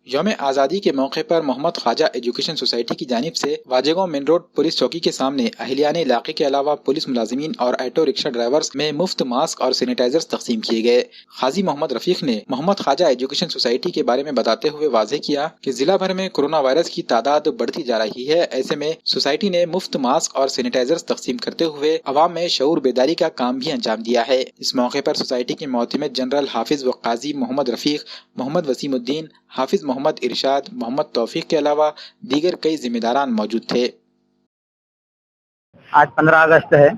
یوم آزادی کے موقع پر محمد خواجہ ایجوکیشن سوسائٹی کی جانب سے واجہ مین روڈ پولیس چوکی کے سامنے اہلیان علاقے کے علاوہ پولیس ملازمین اور آٹو رکشہ ڈرائیورز میں مفت ماسک اور سینیٹائزرز تقسیم کیے گئے۔ قاضی محمد رفیق نے محمد خواجہ ایجوکیشن سوسائٹی کے بارے میں بتاتے ہوئے واضح کیا کہ ضلع بھر میں کرونا وائرس کی تعداد بڑھتی جا رہی ہے، ایسے میں سوسائٹی نے مفت ماسک اور سینیٹائزرز تقسیم کرتے ہوئے عوام میں شعور بیداری کا کام بھی انجام دیا ہے۔ اس موقع پر سوسائٹی کے معتمد جنرل حافظ و قاضی محمد رفیق، محمد وسیم الدین، حافظ محمد ارشاد، محمد توفیق کے علاوہ دیگر کئی ذمہ داران موجود تھے۔ آج 15 اگست ہے،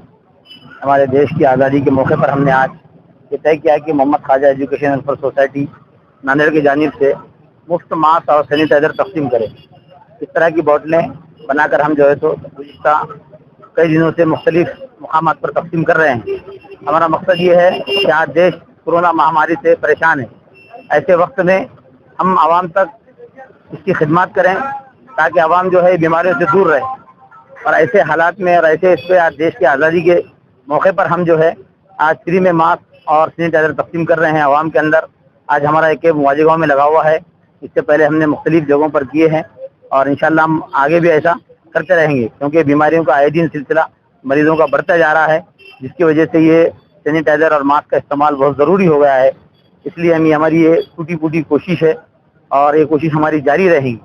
ہمارے دیش کی آزادی کے موقع پر ہم نے آج یہ طے کیا کہ محمد خواجہ ایجوکیشن ویلفیئر سوسائٹی ناندیڑ کی جانب سے مفت ماسک اور سینیٹائزر تقسیم کرے۔ اس طرح کی بوتلیں بنا کر ہم تو گزشتہ کئی دنوں سے مختلف مقامات پر تقسیم کر رہے ہیں۔ ہمارا مقصد یہ ہے کہ آج دیش کورونا مہاماری سے پریشان ہے، ایسے وقت میں ہم عوام تک اس کی خدمات کریں تاکہ عوام بیماریوں سے دور رہے، اور ایسے حالات میں اور ایسے اس پہ آج دیش کی آزادی کے موقع پر ہم آج فری میں ماسک اور سینیٹائزر تقسیم کر رہے ہیں عوام کے اندر۔ آج ہمارا ایک واجہ گاؤں میں لگا ہوا ہے، اس سے پہلے ہم نے مختلف جگہوں پر کیے ہیں، اور انشاءاللہ ہم آگے بھی ایسا کرتے رہیں گے، کیونکہ بیماریوں کا آئے دن سلسلہ مریضوں کا بڑھتا جا رہا ہے، جس کی وجہ سے یہ سینیٹائزر اور ماسک کا استعمال بہت ضروری ہو گیا ہے۔ اس لیے ہماری یہ ٹوٹی پھوٹی کوشش ہے، اور یہ کوشش ہماری جاری رہے گی۔